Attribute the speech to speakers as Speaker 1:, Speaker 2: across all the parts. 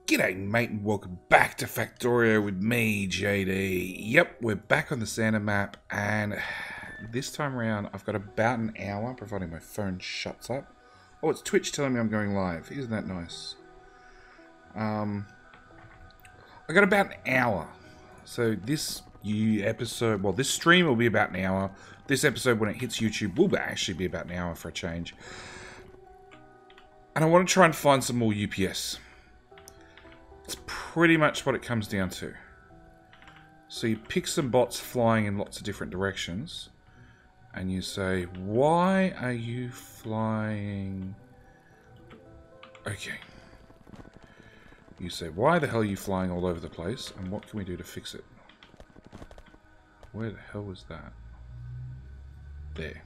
Speaker 1: G'day mate and welcome back to Factorio with me, JD. Yep, we're back on the Santa map and this time around I've got about an hour, providing my phone shuts up. Oh, it's Twitch telling me I'm going live. Isn't that nice? I got about an hour. So this episode, well, this stream will be about an hour. This episode, when it hits YouTube, will actually be about an hour for a change. And I want to try and find some more UPS. It's pretty much what it comes down to. So you pick some bots flying in lots of different directions. And you say, why are you flying? Okay. You say, why the hell are you flying all over the place? And what can we do to fix it? Where the hell was that? There.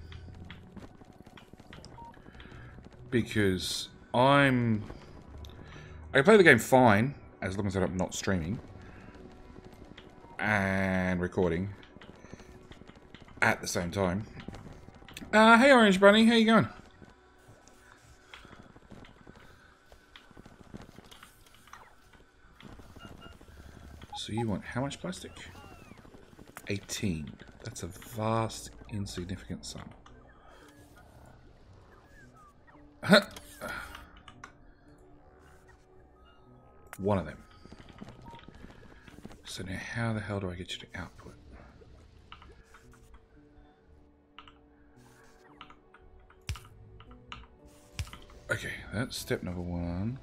Speaker 1: Because I can play the game fine, as long as I'm not streaming and recording at the same time. Hey Orange Bunny, how you going? So you want how much plastic? 18. That's a vast, insignificant sum. One of them. So now how the hell do I get you to output? Okay, that's step number one.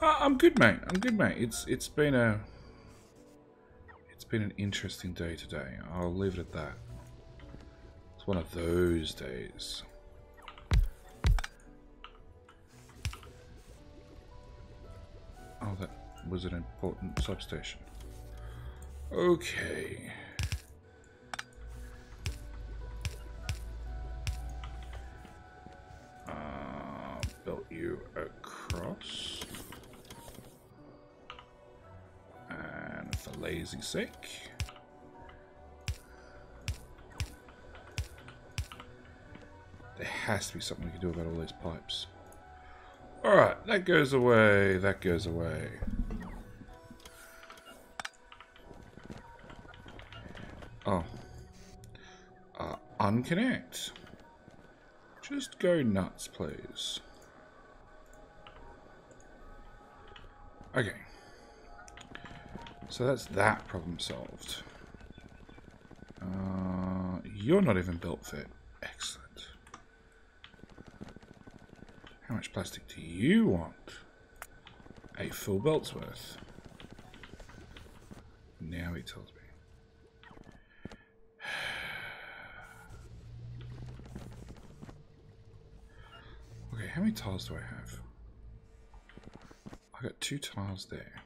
Speaker 1: I'm good, mate. I'm good, mate. It's been an interesting day today. I'll leave it at that. It's one of those days. Oh, that was an important substation. Okay. Belt you across. And for lazy sake. There has to be something we can do about all these pipes. Alright, that goes away, that goes away. Oh. Unconnect. Just go nuts, please. Okay. So that's that problem solved. You're not even built fit. Excellent. How much plastic do you want? A full belt's worth. Now he tells me. Okay, how many tiles do I have? I got 2 tiles there.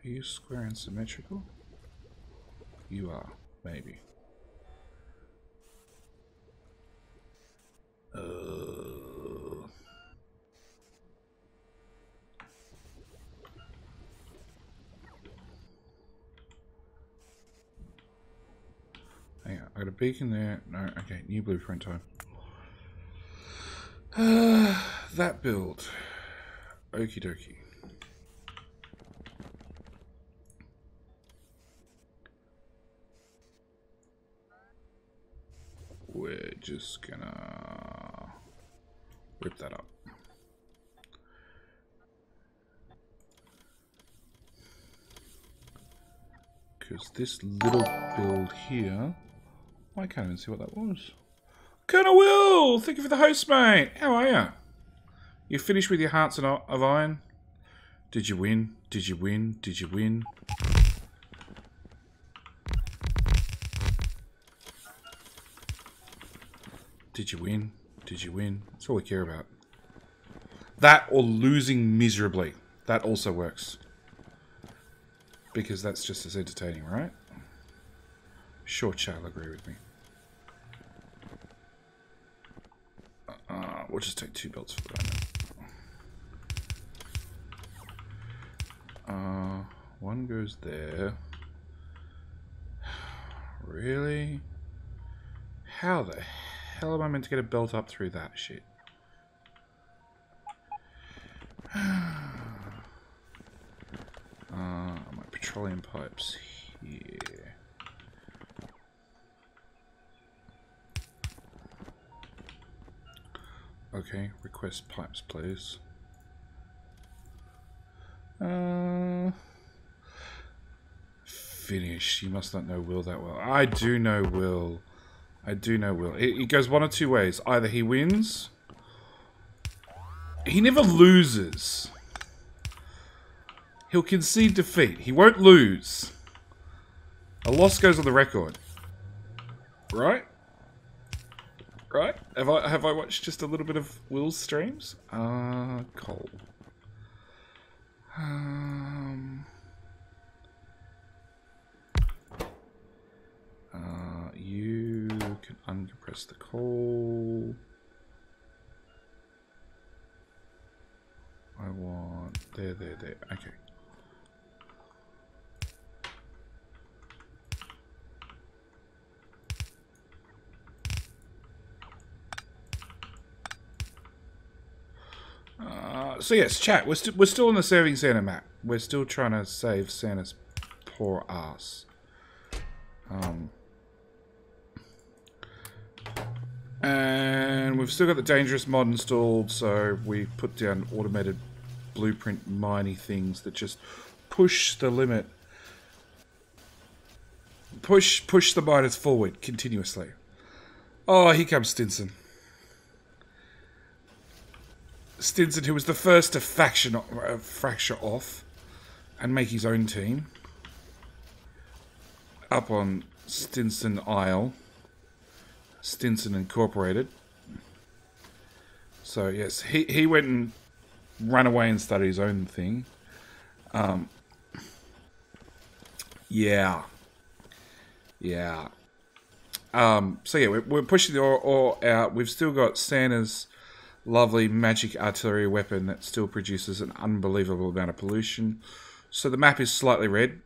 Speaker 1: Are you square and symmetrical? You are, maybe. Hang on, I got a beacon there. No, okay, new blueprint time. That build. Okie dokie. We're just gonna whip that up. Because this little build here, I can't even see what that was. Colonel Will, thank you for the host, mate. How are you? You finished with your hearts of iron? Did you win? Did you win? Did you win? Did you win? Did you win? That's all we care about. That or losing miserably. That also works. Because that's just as entertaining, right? Sure, chat will agree with me. We'll just take 2 belts for the moment. One goes there. Really? How the hell am I meant to get a belt up through that shit? My petroleum pipes here. Okay, request pipes, please. Finished. You must not know Will that well. I do know Will. I do know Will. It goes one of two ways. Either he wins. He never loses. He'll concede defeat. He won't lose. A loss goes on the record. Right? Right? Have I watched just a little bit of Will's streams? Coal. You can uncompress the coal. I want... There. Okay. So yes, chat. We're still on the Saving Santa map. We're still trying to save Santa's poor ass. And we've still got the dangerous mod installed, so we put down automated blueprint miney things that just push the limit. Push the miners forward continuously. Oh, here comes Stinson. Stinson, who was the first to fracture off and make his own team. Up on Stinson Isle. Stinson Incorporated. So yes, he went and ran away and started his own thing. Yeah. So yeah, we're pushing the ore out. We've still got Santa's lovely magic artillery weapon that still produces an unbelievable amount of pollution. So the map is slightly red.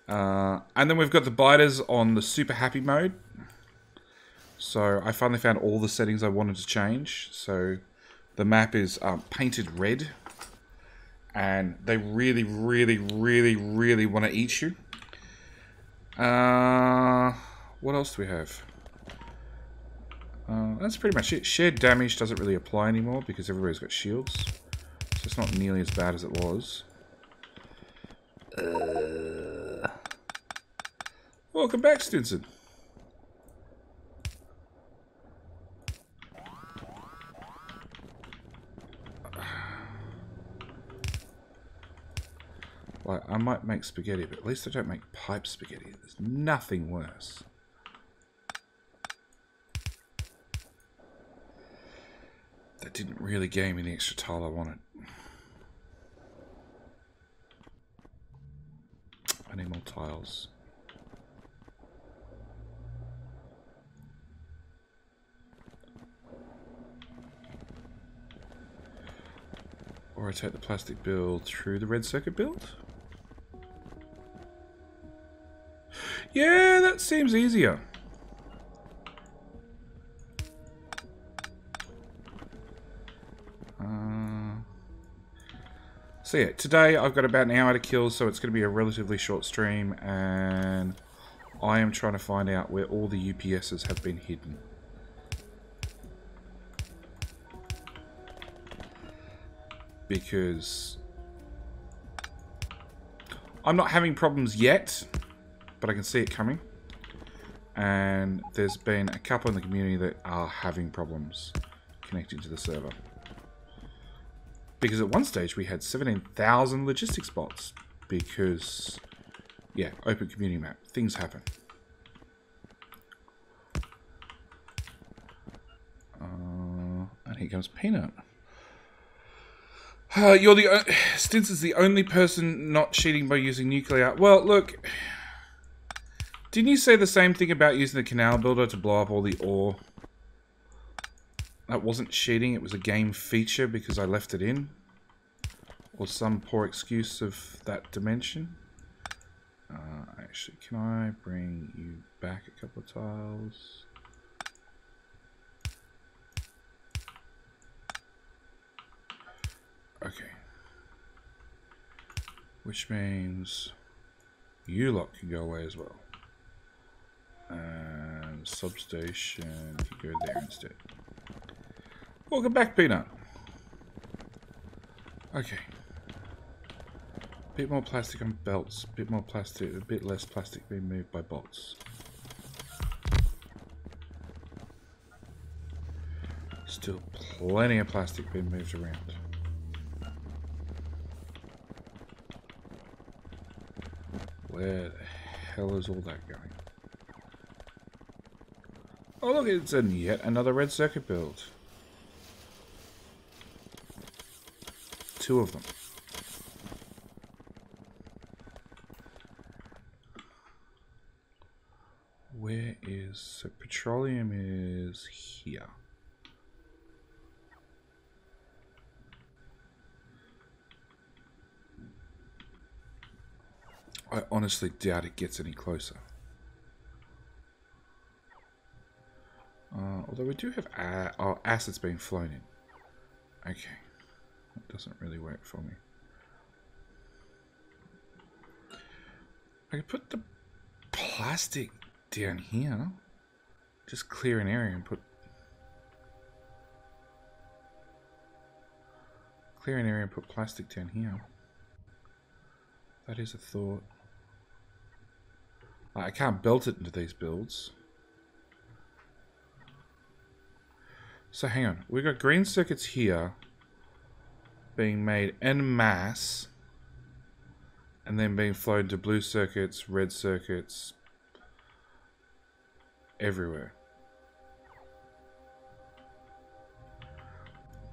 Speaker 1: And then we've got the biters on the super happy mode. So I finally found all the settings I wanted to change. So the map is painted red. And they really want to eat you. What else do we have? That's pretty much it. Shared damage doesn't really apply anymore because everybody's got shields. So it's not nearly as bad as it was. Welcome back, Stinson. Like, I might make spaghetti, but at least I don't make pipe spaghetti. There's nothing worse. That didn't really give me the extra tile I wanted. I need more tiles. Or I take the plastic build through the red circuit build? Yeah, that seems easier. So yeah, today I've got about an hour to kill, so it's going to be a relatively short stream, and I am trying to find out where all the UPSs have been hidden. Because I'm not having problems yet, but I can see it coming. And there's been a couple in the community that are having problems connecting to the server. Because at one stage we had 17,000 logistics bots. Because, yeah, open community map. Things happen. And here comes Peanut. Stinson's the only person not cheating by using nuclear. Well, look. Didn't you say the same thing about using the canal builder to blow up all the ore? That wasn't cheating, it was a game feature because I left it in. Or some poor excuse of that dimension. Actually, can I bring you back a couple of tiles? Okay. Which means you lot can go away as well. And substation can go there instead. Welcome back, Peanut. Okay. Bit more plastic on belts, bit more plastic, a bit less plastic being moved by bots. Still plenty of plastic being moved around. Where the hell is all that going? Oh look, it's yet another red circuit build. 2 of them. Where is... So petroleum is here. I honestly doubt it gets any closer. Although we do have acids being flown in. Okay. That doesn't really work for me. I could put the plastic down here. Just clear an area and put... Clear an area and put plastic down here. That is a thought. I can't belt it into these builds. So hang on. We've got green circuits here being made en masse and then being flowed to blue circuits, red circuits, everywhere.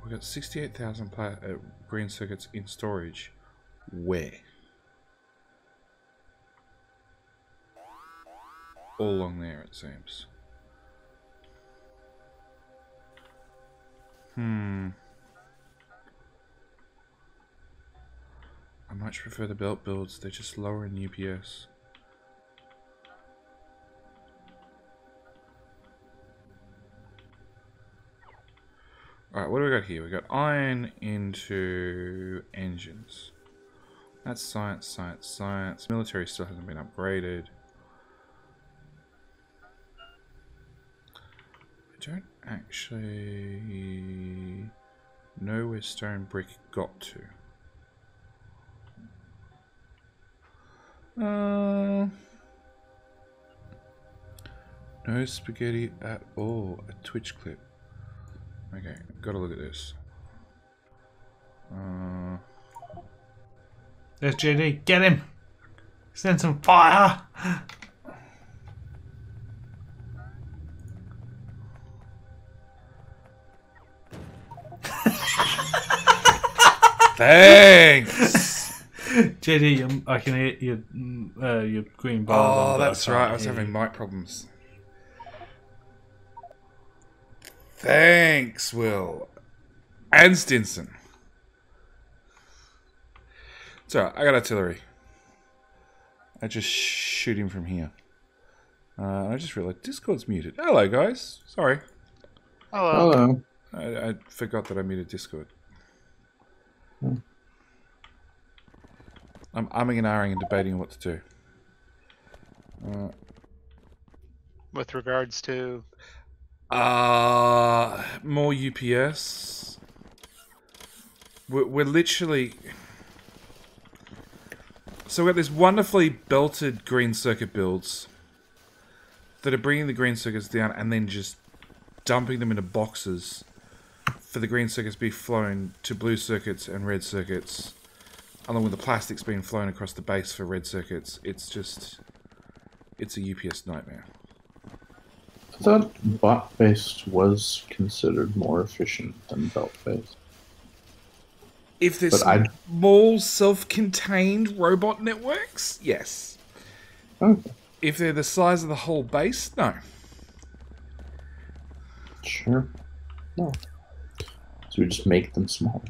Speaker 1: We've got 68,000 green circuits in storage. Where? All along there, it seems. I much prefer the belt builds. They're just lower in UPS. Alright, what do we got here? We got iron into engines. That's science, science, science. Military still hasn't been upgraded. I don't actually know where stone brick got to. No spaghetti at all. A Twitch clip. Okay, gotta look at this.
Speaker 2: There's JD. Get him! Send some fire!
Speaker 1: Thanks!
Speaker 2: JD, I can hear your green bar.
Speaker 1: Oh, that's right. I was having mic problems. Thanks, Will. And Stinson. So, I got artillery. I just shoot him from here. I just realized Discord's muted. Hello, guys. Sorry.
Speaker 3: Hello.
Speaker 1: I forgot that I muted Discord. I'm umming and ahhing and debating what to do.
Speaker 3: With regards to...
Speaker 1: more UPS. We're literally... So we got these wonderfully belted green circuit builds that are bringing the green circuits down and then just dumping them into boxes for the green circuits to be flown to blue circuits and red circuits, along with the plastics being flown across the base for red circuits. It's just... It's a UPS nightmare.
Speaker 4: I thought bot-based was considered more efficient than belt-based.
Speaker 1: If there's small, self-contained robot networks, yes.
Speaker 4: Okay.
Speaker 1: If they're the size of the whole base, no.
Speaker 4: Sure. No. So we just make them smaller.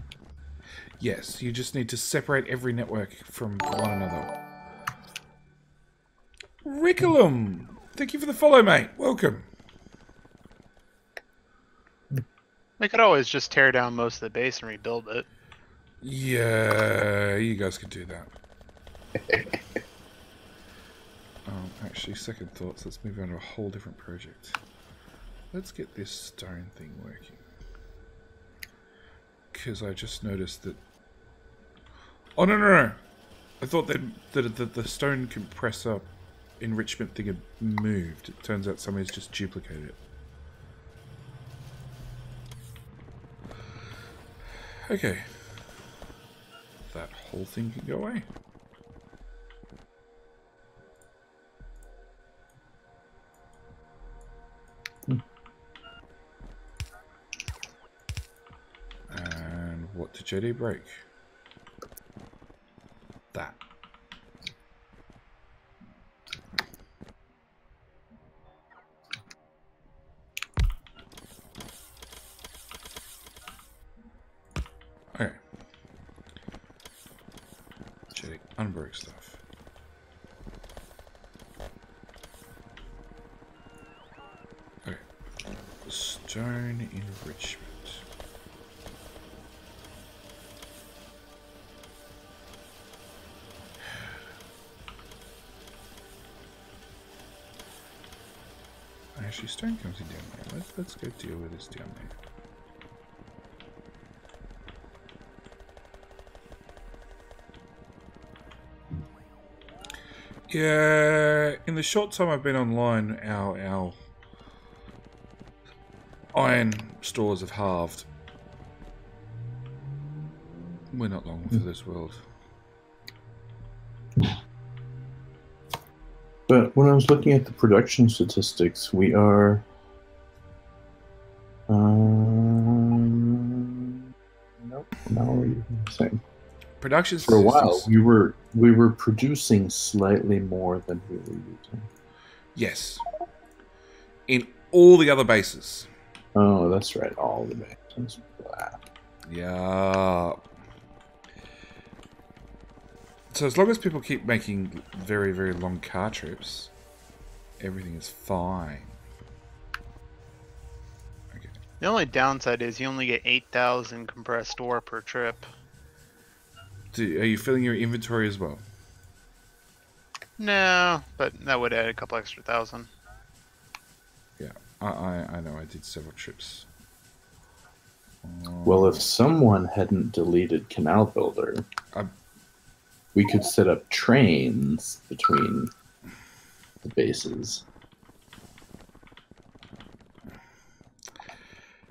Speaker 1: Yes, you just need to separate every network from one another. Rickulum! Thank you for the follow, mate. Welcome.
Speaker 3: They could always just tear down most of the base and rebuild it.
Speaker 1: Well,
Speaker 3: They could always just tear down most of the base and rebuild it. They could always just tear down most of the base and rebuild it.
Speaker 1: yeah, Yeah, you guys could do that. Actually, second thoughts. Let's move on to a whole different project. Let's get this stone thing working. Because I just noticed that... Oh, no. I thought that the stone compressor enrichment thing had moved. It turns out somebody's just duplicated it. Okay. That whole thing can go away. And what did JD break? That. Okay. JD unbroke stuff. Okay. Stone enrichment. Actually, stone comes in down there. Let's go deal with this down there. Yeah, in the short time I've been online, our iron stores have halved. We're not long for this world.
Speaker 4: But when I was looking at the production statistics, we are... nope, now we're saying.
Speaker 1: Production
Speaker 4: For a while,
Speaker 1: statistics.
Speaker 4: we were producing slightly more than we were using.
Speaker 1: Yes. In all the other bases.
Speaker 4: Oh, that's right, all the bases. Blah.
Speaker 1: Yeah. So as long as people keep making very, very long car trips, everything is fine. Okay.
Speaker 3: The only downside is you only get 8,000 compressed ore per trip.
Speaker 1: Are you filling your inventory as well?
Speaker 3: No, but that would add a couple extra thousand.
Speaker 1: Yeah, I know. I did several trips.
Speaker 4: Well, if someone hadn't deleted Canal Builder, we could set up trains between the bases.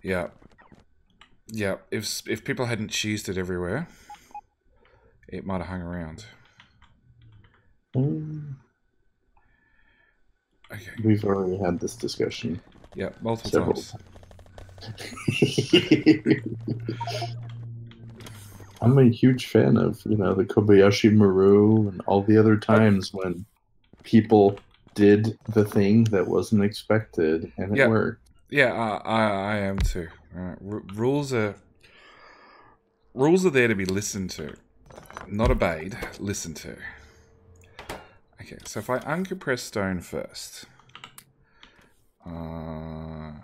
Speaker 1: Yeah. Yeah, if people hadn't cheesed it everywhere, it might have hung around. Okay.
Speaker 4: We've already had this discussion.
Speaker 1: Yeah, multiple times.
Speaker 4: I'm a huge fan of, the Kobayashi Maru and all the other times when people did the thing that wasn't expected and it worked.
Speaker 1: Yeah, I am too. Rules are there to be listened to, not obeyed. Listened to. Okay, so if I uncompress stone first, throw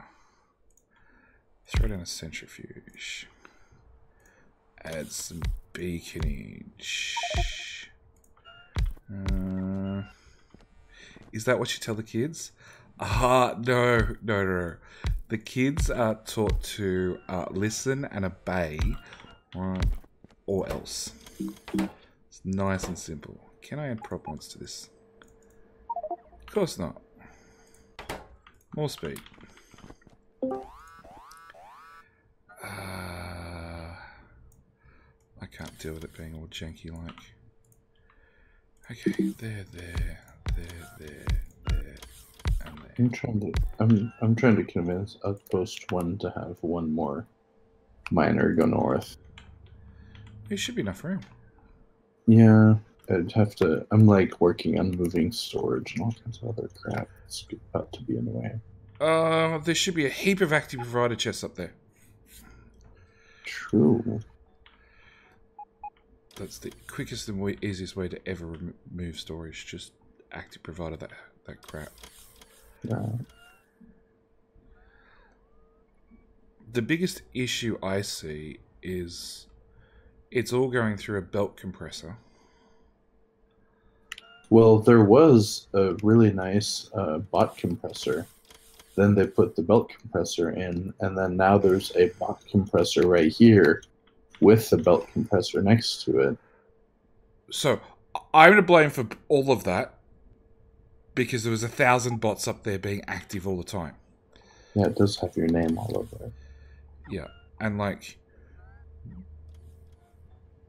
Speaker 1: down a centrifuge, add some beaconage. Is that what you tell the kids? No. The kids are taught to listen and obey, or else. It's nice and simple. Can I add prop points to this? Of course not. More speed. I can't deal with it being all janky like. Okay, there, and there.
Speaker 4: I'm trying to convince Outpost 1 to have one more miner go north.
Speaker 1: There should be enough room.
Speaker 4: Yeah, I'd have to. I'm like working on moving storage and all kinds of other crap. It's about to be in the way.
Speaker 1: There should be a heap of active provider chests up there.
Speaker 4: True.
Speaker 1: That's the quickest and easiest way to ever remove storage. Just active provider that crap.
Speaker 4: Yeah.
Speaker 1: The biggest issue I see is it's all going through a belt compressor.
Speaker 4: Well, there was a really nice bot compressor. Then they put the belt compressor in, and then now there's a bot compressor right here with the belt compressor next to it.
Speaker 1: So I'm to blame for all of that because there was 1,000 bots up there being active all the time.
Speaker 4: Yeah, it does have your name all over it.
Speaker 1: Yeah, and like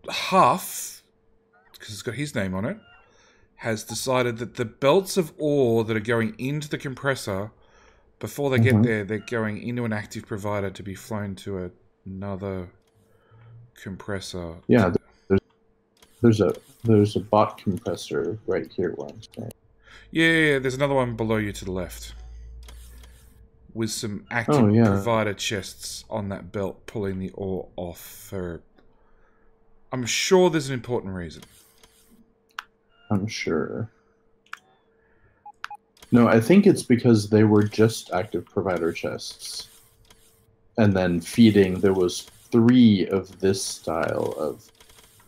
Speaker 1: Huff, because it's got his name on it, has decided that the belts of ore that are going into the compressor, before they get there, they're going into an active provider to be flown to another compressor.
Speaker 4: Yeah, there's a bot compressor right here where I'm staying.
Speaker 1: Yeah, there's another one below you to the left with some active provider chests on that belt pulling the ore off for... I'm sure there's an important reason.
Speaker 4: I'm sure. No, I think it's because they were just active provider chests. And then feeding, there was 3 of this style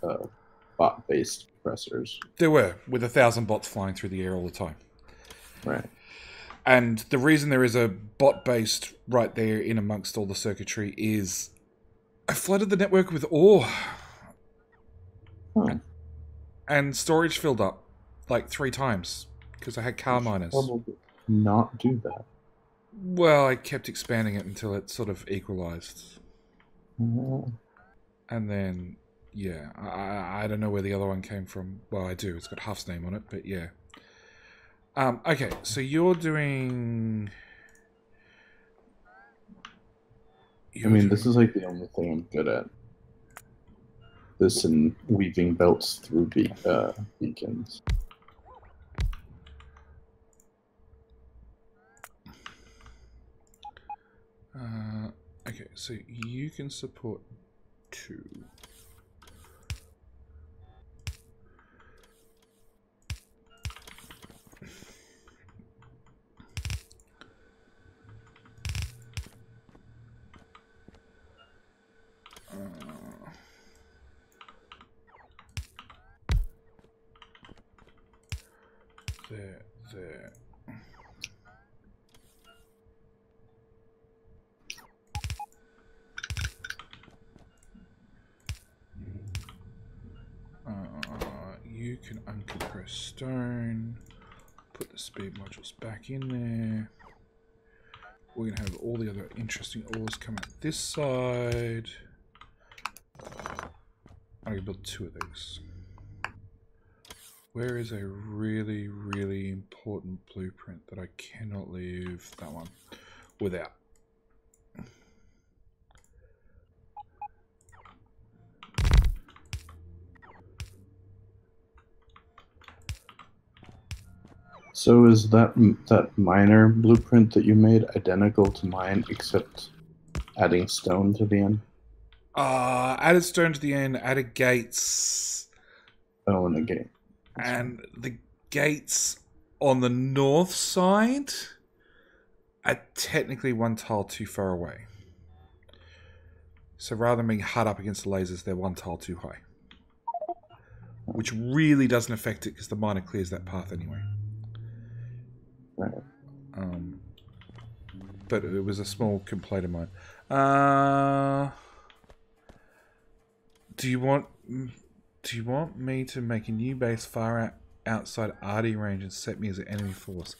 Speaker 4: of bot-based compressors.
Speaker 1: There were, with 1,000 bots flying through the air all the time.
Speaker 4: Right.
Speaker 1: And the reason there is a bot-based right there in amongst all the circuitry is I flooded the network with ore.
Speaker 4: Huh.
Speaker 1: And storage filled up like 3 times because I had car miners.
Speaker 4: Probably not do that.
Speaker 1: Well, I kept expanding it until it sort of equalized. And then, yeah, I don't know where the other one came from. Well, I do. It's got Huff's name on it, but yeah. Okay, so you're doing...
Speaker 4: This is like the only thing I'm good at. This and weaving belts through beacons.
Speaker 1: Okay, so you can support 2. There. You can uncompress stone, put the speed modules back in there. We're going to have all the other interesting ores come out this side. I'm going to build 2 of these. Where is a really, really important blueprint that I cannot leave that one without?
Speaker 4: So is that miner blueprint that you made identical to mine, except adding stone to the end?
Speaker 1: Added stone to the end, added gates.
Speaker 4: Oh, and the gate.
Speaker 1: And the gates on the north side are technically 1 tile too far away. So rather than being hard up against the lasers, they're 1 tile too high. Which really doesn't affect it because the miner clears that path anyway.
Speaker 4: Right.
Speaker 1: But it was a small complaint of mine. Do you want me to make a new base far outside RD range and set me as an enemy force?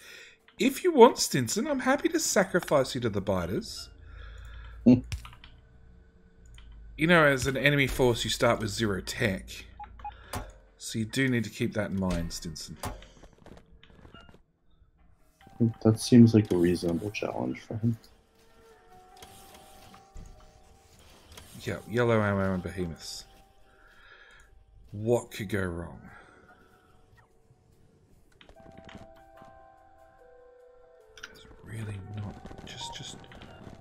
Speaker 1: If you want, Stinson, I'm happy to sacrifice you to the biters. You know, as an enemy force, you start with 0 tech. So you do need to keep that in mind, Stinson.
Speaker 4: That seems like a reasonable challenge for him.
Speaker 1: Yeah, yellow ammo and behemoths. What could go wrong? There's really not, just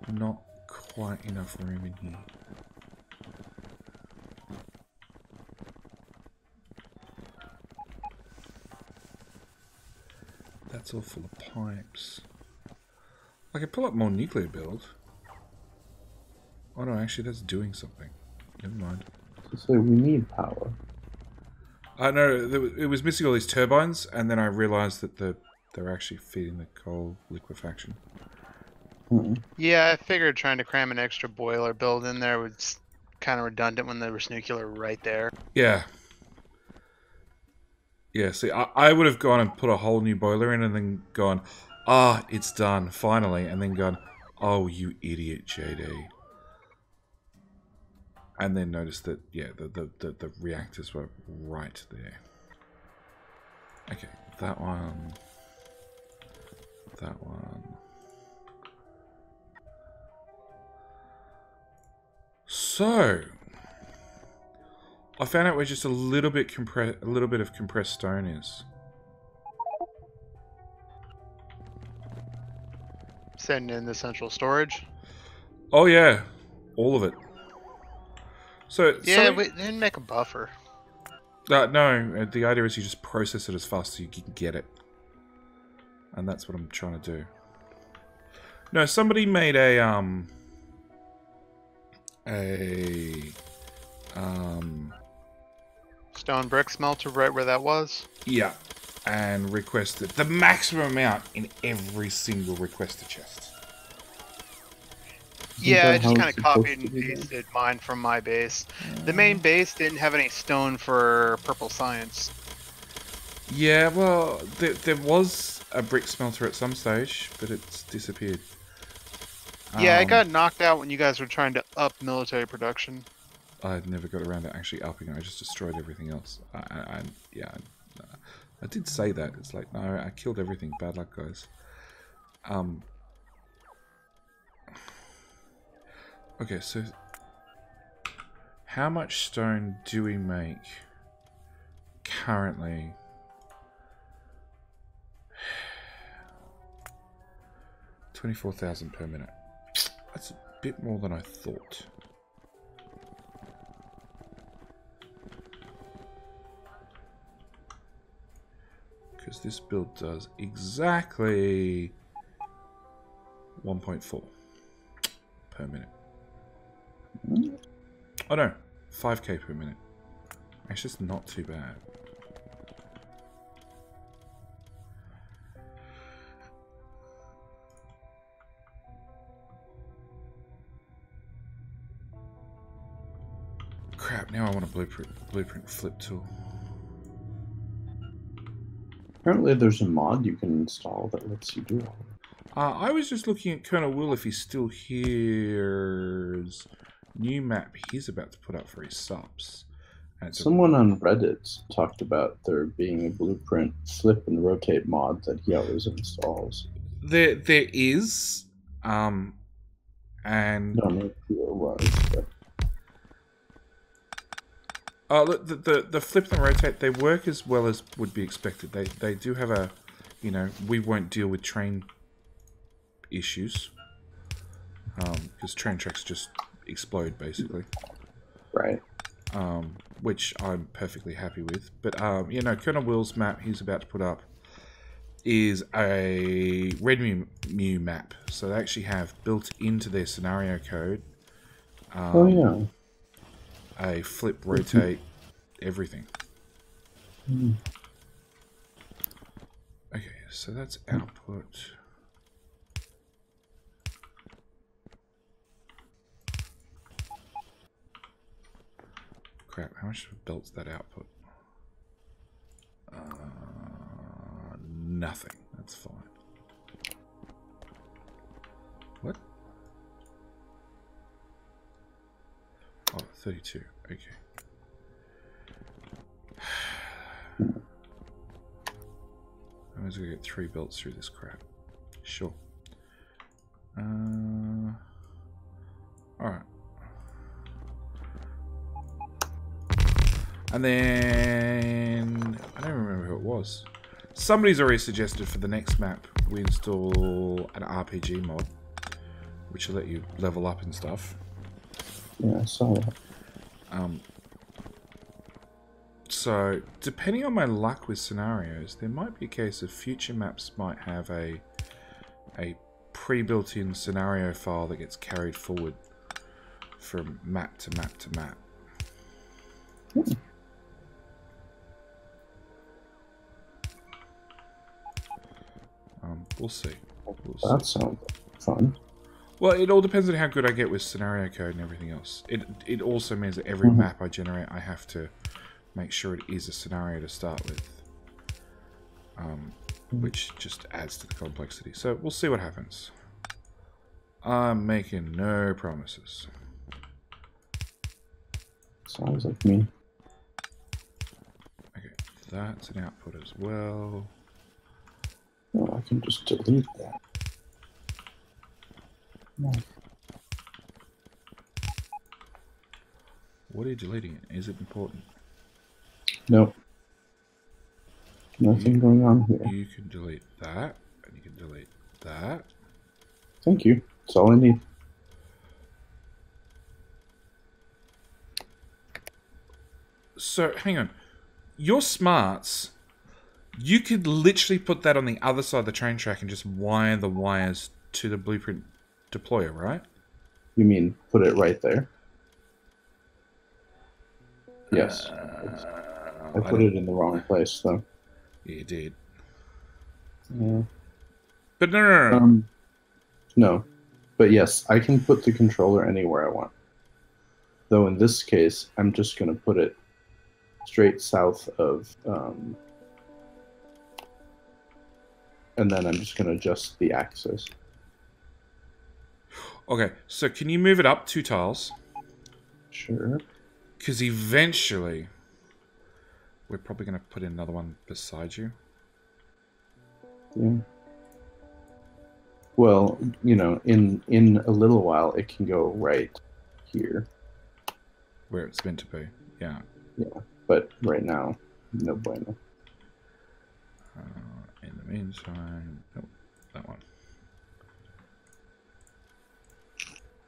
Speaker 1: not quite enough room in here. That's all full of pipes. I could pull up more nuclear build. Oh no, actually that's doing something. Never mind.
Speaker 4: So we need power.
Speaker 1: I know it was missing all these turbines, and then I realised that they're actually feeding the coal liquefaction.
Speaker 4: Hmm.
Speaker 3: Yeah, I figured trying to cram an extra boiler build in there was kind of redundant when there was nuclear right there.
Speaker 1: Yeah. Yeah, see, I would have gone and put a whole new boiler in and then gone, it's done, finally, and then gone, oh, you idiot, JD. And then noticed that, yeah, the reactors were right there. Okay, that one. That one. So, I found out where just a little bit of compressed stone is.
Speaker 3: Sending in the central storage.
Speaker 1: Oh yeah, all of it. So
Speaker 3: Yeah, we didn't make a buffer.
Speaker 1: no, the idea is you just process it as fast as you can get it, and that's what I'm trying to do. No, somebody made a
Speaker 3: Stone brick smelter right where that was.
Speaker 1: yeah, and requested the maximum amount in every single requested chest.
Speaker 3: Yeah, I
Speaker 4: that
Speaker 3: just
Speaker 4: how
Speaker 3: kind
Speaker 4: it's
Speaker 3: of
Speaker 4: supposed
Speaker 3: copied
Speaker 4: to
Speaker 3: and
Speaker 4: be done?
Speaker 3: pasted mine from my base. The main base didn't have any stone for purple science.
Speaker 1: Yeah, well, there was a brick smelter at some stage, but it's disappeared.
Speaker 3: Yeah, it got knocked out when you guys were trying to up military production.
Speaker 1: I never got around to actually upping it. I just destroyed everything else. I did say that. It's like, no, I killed everything. Bad luck, guys. Okay, so how much stone do we make currently? 24,000 per minute. That's a bit more than I thought. Because this build does exactly 1.4 per minute. Oh no, 5k per minute. It's just not too bad. Crap, now I want a blueprint flip tool.
Speaker 4: Apparently there's a mod you can install that lets you do all that.
Speaker 1: I was just looking at Colonel Will if he's still here's new map he's about to put up for his subs. And it's
Speaker 4: Someone on Reddit talked about there being a blueprint flip and rotate mod that he always installs.
Speaker 1: there is, and
Speaker 4: I don't know who it was, but
Speaker 1: look, the flip and rotate, they work as well as would be expected. They do have a, you know, we won't deal with train issues, because train tracks just explode basically.
Speaker 4: right.
Speaker 1: Which I'm perfectly happy with. But you know, Colonel Will's map he's about to put up is a Red Mew map. So they actually have built into their scenario code.
Speaker 4: Oh yeah.
Speaker 1: A flip, rotate, everything.
Speaker 4: Mm.
Speaker 1: Okay, so that's output. Crap, how much belts that output? Nothing. That's fine. What? Oh, 32. Okay. I'm just gonna get 3 belts through this crap. Sure. Alright. And then I don't remember who it was. Somebody's already suggested for the next map we install an RPG mod, which will let you level up and stuff.
Speaker 4: Yeah, I saw that.
Speaker 1: So depending on my luck with scenarios, there might be a case of future maps might have a pre-built-in scenario file that gets carried forward from map to map to map. We'll see.
Speaker 4: That sounds fun.
Speaker 1: Well, it all depends on how good I get with scenario code and everything else. It also means that every map I generate, I have to make sure it is a scenario to start with. Which just adds to the complexity. So we'll see what happens. I'm making no promises.
Speaker 4: Sounds like me.
Speaker 1: Okay, that's an output as well.
Speaker 4: Oh, I can just delete that. No.
Speaker 1: What are you deleting? Is it important?
Speaker 4: Nope. Nothing going on here.
Speaker 1: You can delete that, and you can delete that.
Speaker 4: Thank you. That's all I need.
Speaker 1: So, hang on. Your smarts, you could literally put that on the other side of the train track and just wire the wires to the blueprint deployer, right?
Speaker 4: You mean put it right there? Yes. I put it in the wrong place, though.
Speaker 1: Yeah, you did.
Speaker 4: Yeah.
Speaker 1: But no.
Speaker 4: No. But yes, I can put the controller anywhere I want. Though in this case, I'm just going to put it straight south of... and then I'm just going to adjust the axis.
Speaker 1: Okay, so can you move it up 2 tiles?
Speaker 4: Sure.
Speaker 1: Because eventually, we're probably going to put in another one beside you.
Speaker 4: Yeah. Well, you know, in a little while, it can go right here.
Speaker 1: Where it's meant to be, yeah.
Speaker 4: Yeah, but right now, no bueno.
Speaker 1: In the meantime, nope, that one.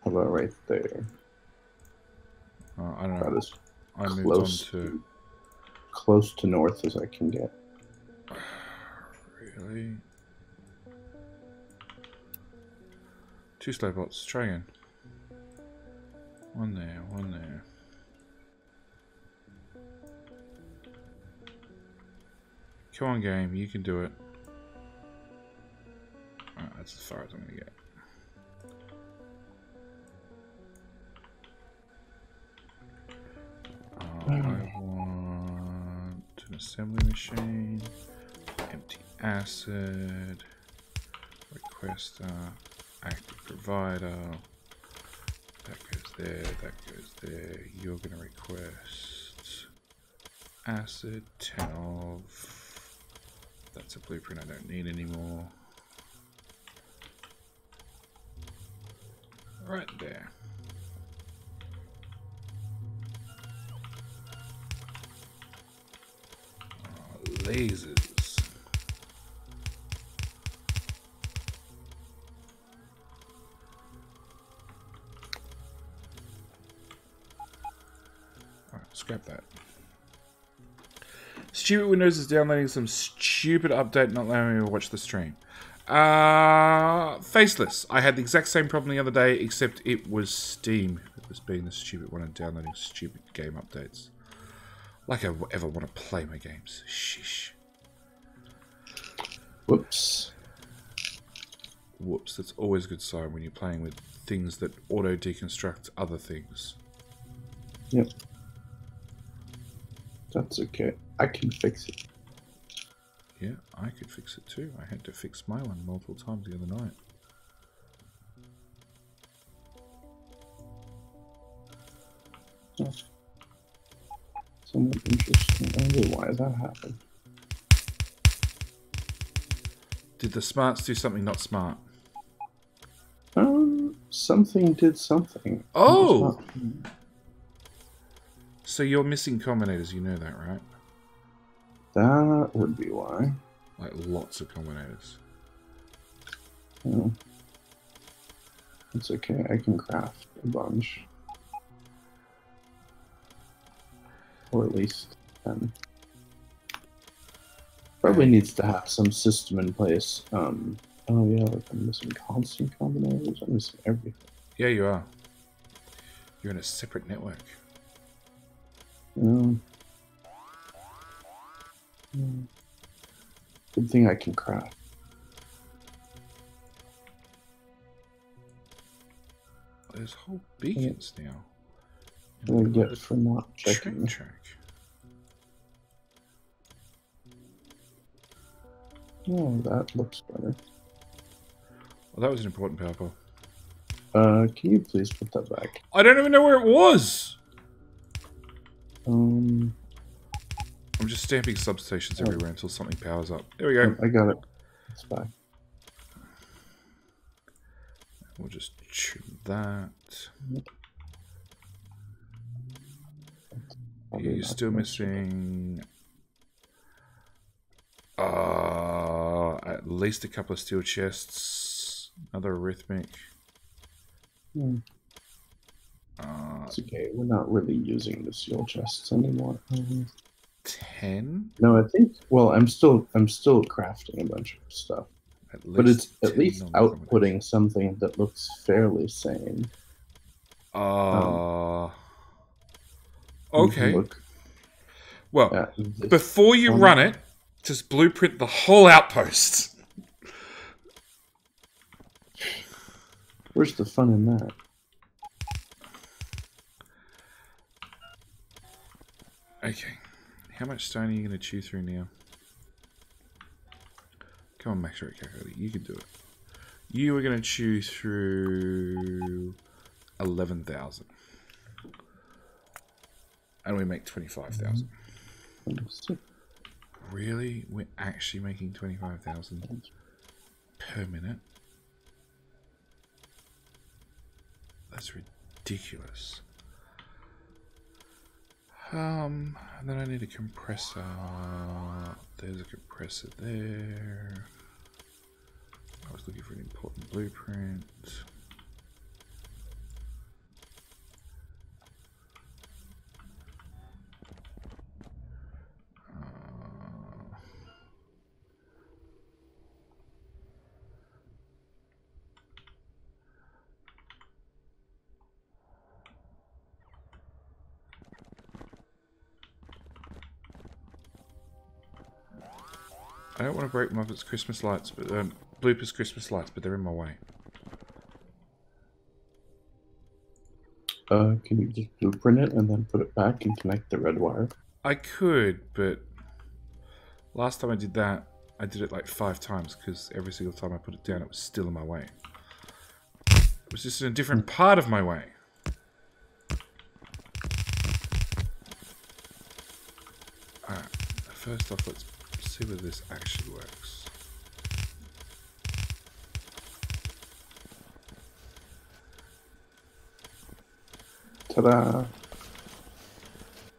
Speaker 4: How about right there?
Speaker 1: I don't know.
Speaker 4: About as
Speaker 1: I moved on to...
Speaker 4: close to north as I can get.
Speaker 1: Really? 2 slow bots. Try again. 1 there, 1 there. Come on, game. You can do it. Alright, that's as far as I'm going to get. I want an assembly machine, empty acid, requester, active provider. That goes there, that goes there. You're going to request acid 10 of. That's a blueprint I don't need anymore. Right there. Lasers. Alright, scrap that. Stupid Windows is downloading some stupid update not allowing me to watch the stream. Faceless. I had the exact same problem the other day, except it was Steam. It was being the stupid one and downloading stupid game updates. Like I ever want to play my games. Sheesh.
Speaker 4: Whoops.
Speaker 1: Whoops, that's always a good sign when you're playing with things that auto-deconstruct other things.
Speaker 4: Yep. That's okay. I can fix it.
Speaker 1: Yeah, I could fix it too. I had to fix my one multiple times the other night.
Speaker 4: Oh. Somewhat interesting. I wonder why that happened.
Speaker 1: Did the smarts do something not smart?
Speaker 4: Something did something.
Speaker 1: Oh! So you're missing combinators, you know that, right?
Speaker 4: That would be why.
Speaker 1: Like lots of combinators.
Speaker 4: Oh. It's okay, I can craft a bunch. Or at least 10. Probably needs to have some system in place. Oh yeah, like I'm missing constant combinators, I'm missing everything.
Speaker 1: Yeah, you are. You're in a separate network.
Speaker 4: Um, Good thing I can craft.
Speaker 1: There's whole beacons now.
Speaker 4: What do I get for not checking?
Speaker 1: Track.
Speaker 4: Oh, that looks better.
Speaker 1: Well, that was an important power.
Speaker 4: Can you please put that back?
Speaker 1: I don't even know where it was.
Speaker 4: Um,
Speaker 1: I'm just stamping substations everywhere until something powers up. There we go.
Speaker 4: I got it. It's back.
Speaker 1: We'll just trim that. You're still missing at least a couple of steel chests. Another arithmetic.
Speaker 4: It's okay. We're not really using the steel chests anymore.
Speaker 1: 10?
Speaker 4: No, I think. Well, I'm still crafting a bunch of stuff, but it's at least outputting something that looks fairly sane.
Speaker 1: Okay.
Speaker 4: Look
Speaker 1: well, before you run it, just blueprint the whole outpost.
Speaker 4: Where's the fun in that?
Speaker 1: Okay. How much stone are you going to chew through now? Come on, Max Rate Calculator. You can do it. You are going to chew through 11,000. And we make 25,000. Really? We're actually making 25,000 per minute? That's ridiculous. And then I need a compressor. There's a compressor there. I was looking for an important blueprint. I don't want to break Muppet's Christmas lights, but Blooper's Christmas lights, but they're in my way.
Speaker 4: Can you just blueprint it and then put it back and connect the red wire?
Speaker 1: I could, but last time I did that, I did it like 5 times because every single time I put it down, it was still in my way. It was just in a different part of my way. Alright, first off, let's see whether this actually works.
Speaker 4: Ta-da!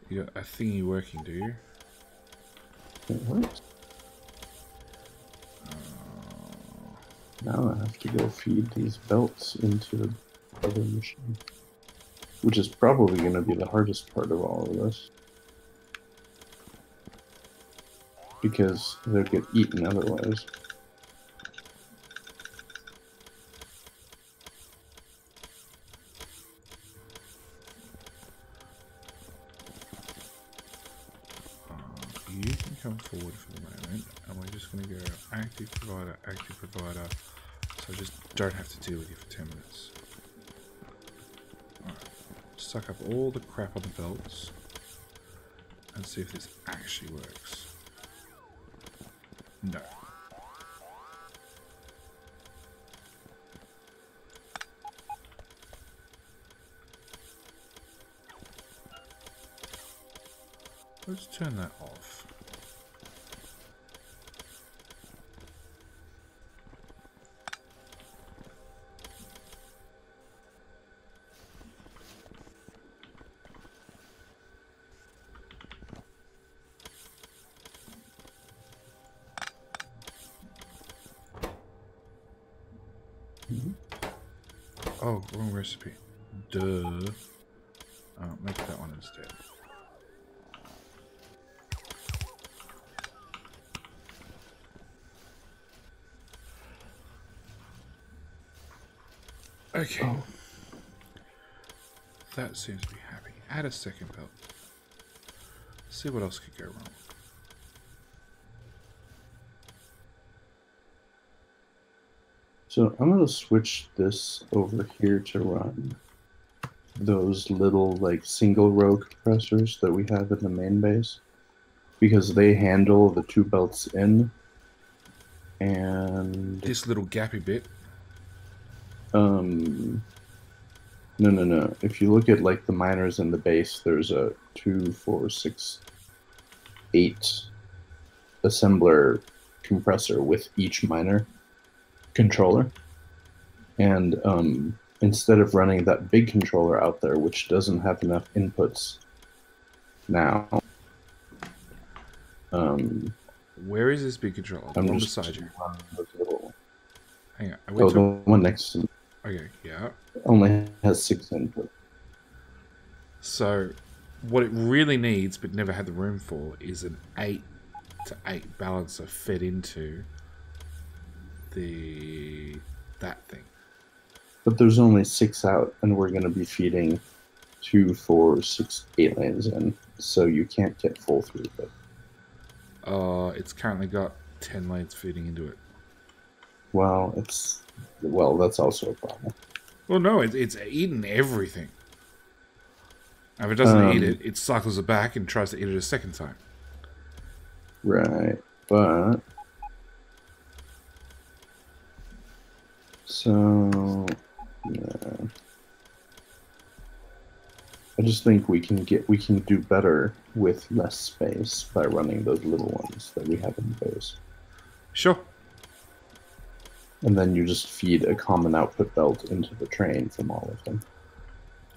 Speaker 1: You got a thingy working, do you?
Speaker 4: It works. Now I have to go feed these belts into the other machine, which is probably going to be the hardest part of all of this. Because they'll get eaten otherwise.
Speaker 1: You can come forward for the moment, and we're just going to go active provider, so I just don't have to deal with you for 10 minutes. Alright, suck up all the crap on the belts, and see if this actually works. No. Let's turn that off. Oh, wrong recipe. Duh. Make that one instead. Okay. Oh. That seems to be happy. Add a second belt. see what else could go wrong.
Speaker 4: So I'm going to switch this over here to run those little like single row compressors that we have in the main base, because they handle the two belts in. And
Speaker 1: this little gappy bit.
Speaker 4: No. If you look at like the miners in the base, there's a 2, 4, 6, 8 assembler compressor with each miner controller. And instead of running that big controller out there, which doesn't have enough inputs now,
Speaker 1: where is this big controller? The
Speaker 4: I'm
Speaker 1: one
Speaker 4: just
Speaker 1: beside you.
Speaker 4: little...
Speaker 1: Hang on.
Speaker 4: Oh, the one next to me.
Speaker 1: Okay, yeah.
Speaker 4: Only has 6 inputs.
Speaker 1: So, what it really needs, but never had the room for, is an 8 to 8 balancer fed into that thing.
Speaker 4: But there's only 6 out, and we're going to be feeding 2, 4, 6, 8 lanes in, so you can't get full throughput.
Speaker 1: It's currently got 10 lanes feeding into it.
Speaker 4: Well, that's also a problem.
Speaker 1: Well, no, it's eaten everything. And if it doesn't eat it, it cycles it back and tries to eat it a second time.
Speaker 4: Right, but... So... Yeah. I just think we can do better with less space by running those little ones that we have in the base.
Speaker 1: Sure.
Speaker 4: And then you just feed a common output belt into the train from all of them.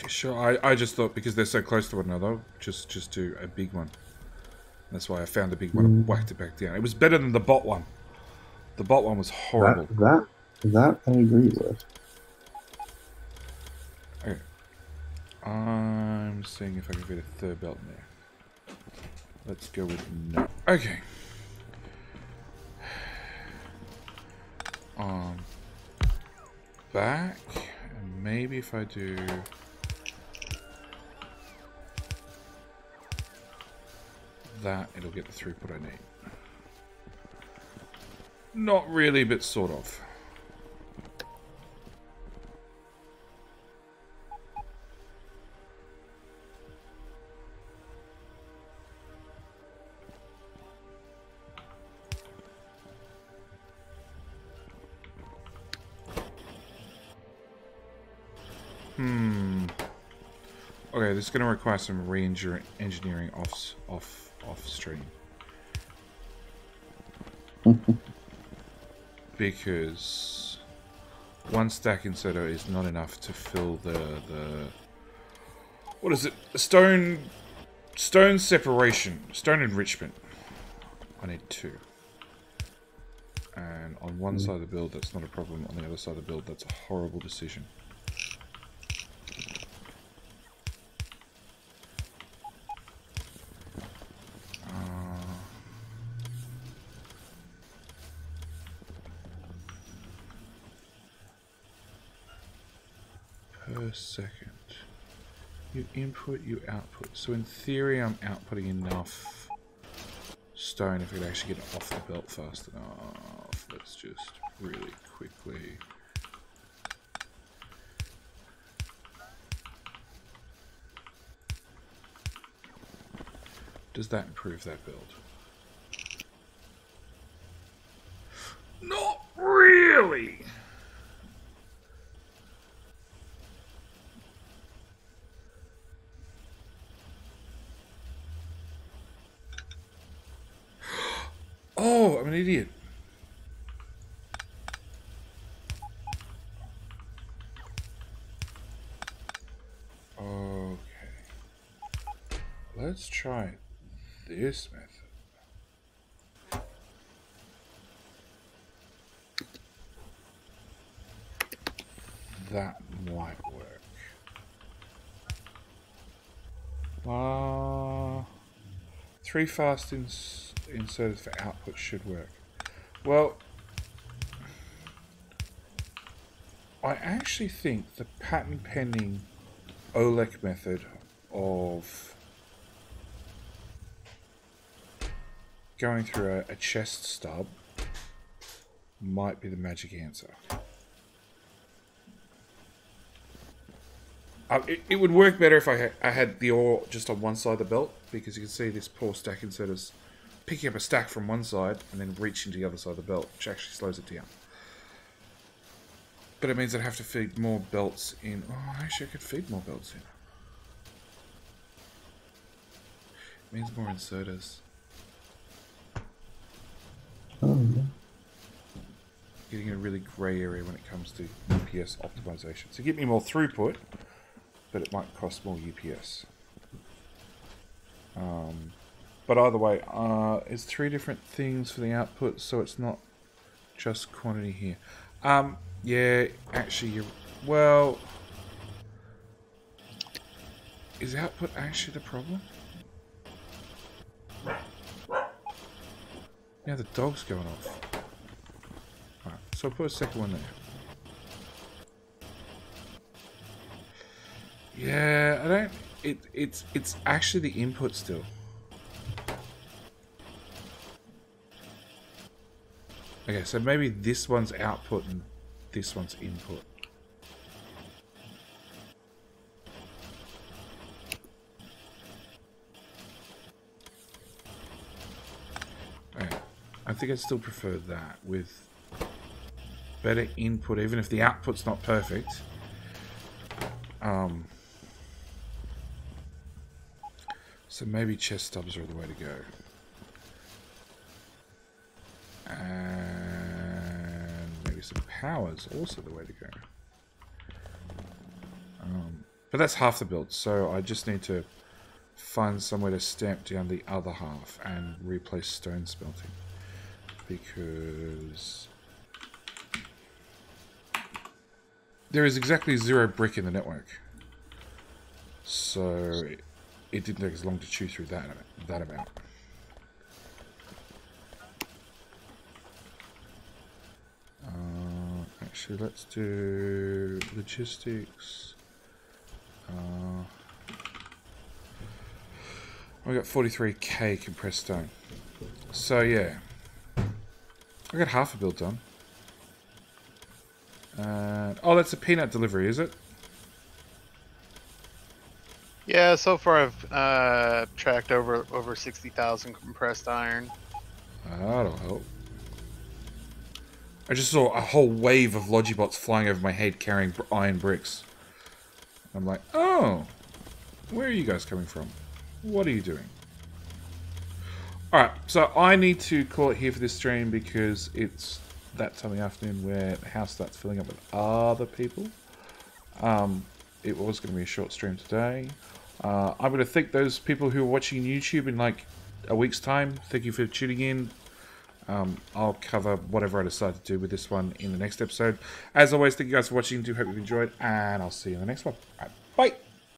Speaker 1: Sure, I just thought because they're so close to one another, just do a big one. That's why I found a big one and whacked it back down. It was better than the bot one. The bot one was horrible.
Speaker 4: That I agree with.
Speaker 1: Okay. I'm seeing if I can fit a third belt in there. Let's go with no. Okay. Back, and maybe if I do that, it'll get the throughput I need. Not really, but sort of. Okay, this is going to require some re-engineering off stream. Because one stack inserter is not enough to fill the what is it? Stone separation, stone enrichment. I need 2. And on one side of the build, that's not a problem. On the other side of the build, that's a horrible decision. Per second. You input, you output. So in theory, I'm outputting enough stone if we could actually get it off the belt fast enough. Let's just really quickly. Does that improve that build? Not really! Oh, I'm an idiot. Okay. Let's try this method. That might work. 3 fast inserted for output should work. Well, I actually think the patent pending OLEC method of going through a chest stub might be the magic answer. It would work better if I had the ore just on one side of the belt, because you can see this poor stack inserter's picking up a stack from one side and then reaching to the other side of the belt, which actually slows it down. But it means I'd have to feed more belts in. Oh, actually I could feed more belts in. It means more inserters.
Speaker 4: Oh, yeah.
Speaker 1: Getting a really grey area when it comes to UPS optimization. So get me more throughput, but it might cost more UPS. But either way, it's 3 different things for the output, so it's not just quantity here. Yeah, actually, well, is output actually the problem? Yeah, the dog's going off. Alright, so I'll put a second one there. Yeah, I don't. It's actually the input still. Okay, so maybe this one's output and this one's input. Okay, I think I still prefer that with better input, even if the output's not perfect. So maybe chest stubs are the way to go. And maybe some powers also the way to go. But that's half the build, so I just need to find somewhere to stamp down the other half and replace stone smelting. Because there is exactly 0 brick in the network. So it didn't take as long to chew through that amount. Actually, let's do logistics. I got 43k compressed stone. So yeah, I got half a build done. Oh, that's a peanut delivery, is it?
Speaker 3: Yeah, so far I've tracked over 60,000 compressed iron.
Speaker 1: That'll help. I just saw a whole wave of Logibots flying over my head carrying iron bricks. I'm like, oh, where are you guys coming from? What are you doing? Alright, so I need to call it here for this stream because it's that time of the afternoon where the house starts filling up with other people. It was going to be a short stream today. I'm going to thank those people who are watching YouTube in like a week's time. Thank you for tuning in. I'll cover whatever I decide to do with this one in the next episode. As always, thank you guys for watching. Do hope you've enjoyed, and I'll see you in the next one. All right, bye!